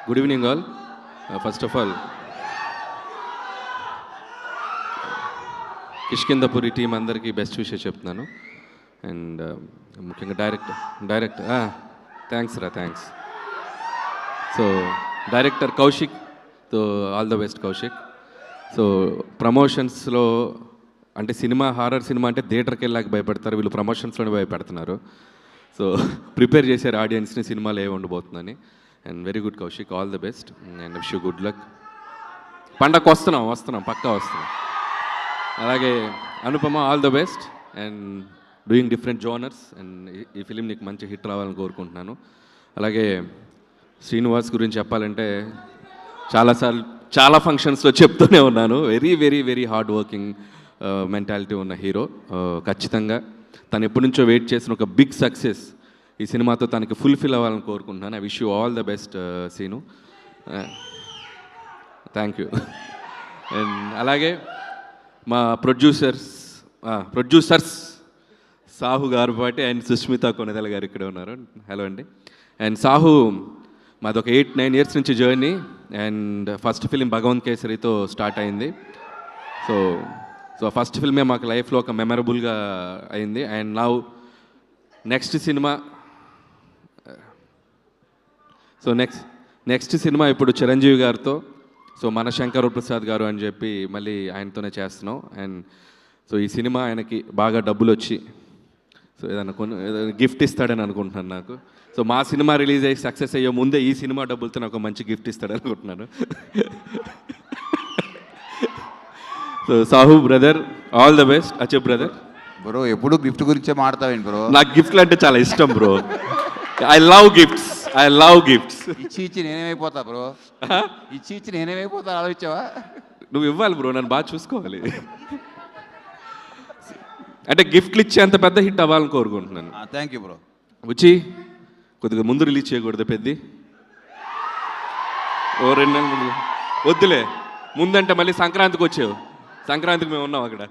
Good evening all. First of all Kishkindhapuri team అందరికీ best విషయం చెప్తున్నాను. అండ్ ముఖ్యంగా direct thanks. So director Kaushik, so all the best Kaushik. So ప్రమోషన్స్లో అంటే హారర్ సినిమా అంటే థియేటర్కి వెళ్ళాక భయపడతారు, వీళ్ళు ప్రమోషన్స్లోనే భయపెడుతున్నారు. సో ప్రిపేర్ చేశారు ఆడియన్స్ని సినిమాలో ఏ ఉండబోతుందని. And very good Kaushik, all the best and wish you good luck. పండగకు వస్తున్నాం పక్కా వస్తున్నాం. అలాగే Anupama, all the best and doing different genres. And ఈ ఫిలిం నీకు మంచి హిట్ రావాలని కోరుకుంటున్నాను. అలాగే శ్రీనివాస్ గురించి చెప్పాలంటే చాలా ఫంక్షన్స్లో చెప్తూనే ఉన్నాను, very very very hard working mentality ఉన్న హీరో. ఖచ్చితంగా తను ఎప్పటి నుంచో వెయిట్ చేసిన ఒక బిగ్ సక్సెస్ ఈ సినిమాతో తనకి ఫుల్ఫిల్ అవ్వాలని కోరుకుంటున్నాను. I wish you all the best Seenu. Thank you. And అలాగే మా ప్రొడ్యూసర్స్ సాహు గారుపాటి అండ్ సుష్మిత కొనెదల గారు ఇక్కడే ఉన్నారు. హలో అండి. అండ్ సాహు మాదొక 8-9 ఇయర్స్ నుంచి journey. And first film Bhagavanth కేసరితో స్టార్ట్ అయింది. సో ఫస్ట్ ఫిల్మే మాకు లైఫ్లో ఒక మెమరబుల్గా అయింది. అండ్ నౌ నెక్స్ట్ సినిమా ఇప్పుడు చిరంజీవి గారితో, సో మన శంకర్ ప్రసాద్ గారు అని చెప్పి మళ్ళీ ఆయనతోనే చేస్తున్నాం. అండ్ సో ఈ సినిమా ఆయనకి బాగా డబ్బులు వచ్చి సో ఏదైనా గిఫ్ట్ ఇస్తాడని అనుకుంటున్నాను నాకు. సో మా సినిమా రిలీజ్ అయ్యి సక్సెస్ అయ్యే ముందే ఈ సినిమా డబ్బులతో నాకు మంచి గిఫ్ట్ ఇస్తాడని అనుకుంటున్నాను. So Sahu brother, all the best. అచ్చే బ్రదర్. బ్రో ఎప్పుడు గిఫ్ట్ గురించే మాట్లాడతావేంటి బ్రో? నాకు గిఫ్ట్లు అంటే చాలా ఇష్టం బ్రో. I love gifts. ఇచ్చి నేనేమైపోతా బ్రో? ఇచ్చి నేనేమైపోతా ఆలోచించావా? నువ్వు ఇవ్వాలి బ్రో, నన్ను బాగా చూసుకోవాలి. అంటే గిఫ్ట్లు ఇచ్చే అంత పెద్ద హిట్ అవ్వాలని కోరుకుంటున్నాను. Thank you bro. వచ్చి కొద్దిగా ముందు రిలీజ్ చేయకూడదు పెద్ద, ఓ 2 నెలల ముందు వద్దులే. ముందంటే మళ్ళీ సంక్రాంతికి వచ్చావు, సంక్రాంతికి మేము ఉన్నాం అక్కడ.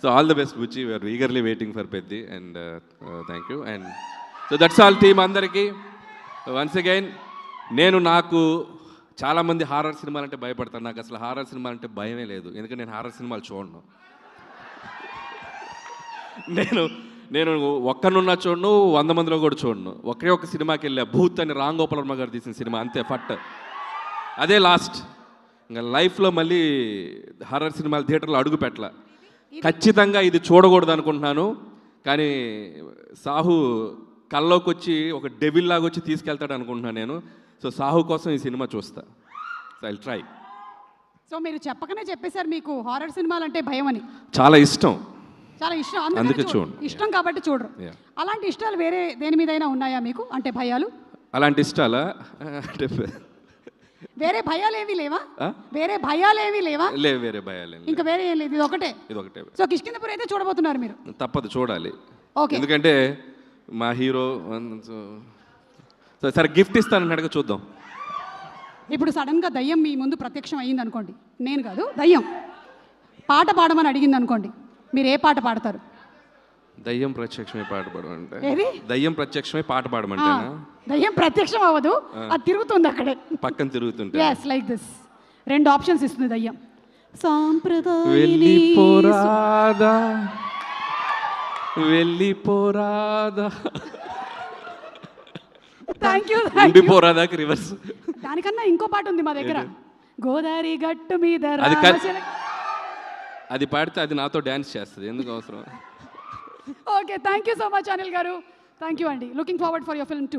So all the best Buchi, we are eagerly waiting for Peddi. And thank you. And so that's all team అందరికీ. వన్స్ అగైన్ నాకు చాలామంది హారర్ సినిమాలు అంటే భయపడతాను. నాకు అసలు హారర్ సినిమాలు అంటే భయమే లేదు, ఎందుకంటే నేను హారర్ సినిమాలు చూడను. నేను ఒక్కనున్నా చూడను, 100 మందిలో కూడా చూడను. ఒకే ఒక సినిమాకి వెళ్ళా, భూత్ అని రామ్ గోపాల్ వర్మ గారు తీసిన సినిమా, అంతే ఫట్. అదే లాస్ట్. ఇంకా లైఫ్లో మళ్ళీ హారర్ సినిమాలు థియేటర్లో అడుగు పెట్టాల. ఖచ్చితంగా ఇది చూడకూడదు అనుకుంటున్నాను, కానీ సాహు కల్లోకి వచ్చి ఒక డెవిల్ లాగా వచ్చి తీసుకెళ్తాడు అనుకుంటున్నాను నేను. సో సాహు కోసం ఈ సినిమా చూస్తా. So I try. సో మీరు చెప్పకనే చెప్పేశారు మీకు హారర్ సినిమాలు అంటే భయం అని. చాలా ఇష్టం, అందుకే చూడండి. ఇష్టం కాబట్టి చూడరు. అలాంటి ఇష్టాలు వేరే దేని మీదైనా ఉన్నాయా మీకు? అంటే భయాలు అలాంటి ఇష్టాలా? అంటే వేరే భయాలు ఏమీ లేవా? వేరే భయాలు ఏమీ లేవా? లేవు, వేరే భయాలు ఇంకా వేరే ఏం లేదు, ఇది ఒకటే. సో కిష్కిందపురి అయితే చూడబోతున్నారు మీరు? తప్పదు, చూడాలి. ఓకే. ఎందుకంటే మా హీరో. సరే గిఫ్ట్ ఇస్తానన్నాడుగా, చూద్దాం. ఇప్పుడు సడన్గా దయ్యం మీ ముందు ప్రత్యక్షం అయ్యింది అనుకోండి, నేను కాదు దయ్యం పాట పాడమని అడిగింది అనుకోండి, మీరు ఏ పాట పాడతారు? దయ్యం ప్రత్యక్షమై పాట పాడమంటే? దయ్యం ప్రత్యక్షమై పాట పాడమంటే? దయ్యం ప్రత్యక్షం అవ్వదు, అది తిరుగుతుంది అక్కడే పక్కన తిరుగుతుంటే. yes like this 2 ఆప్షన్స్ ఇస్తుంది దయ్యం. వెళ్ళిపోరాదా థ్యాంక్ యూ. ఉండిపోరాదాకి రివర్స్. దానికన్నా ఇంకో పాట ఉంది మా దగ్గర, గోదావరి గట్టు మీద. అది పాడితే అది నాతో డ్యాన్స్ చేస్తుంది, ఎందుకు అవసరం? Okay, thank you so much Anil గారు. థ్యాంక్ యూ అండి. Looking forward for your film two.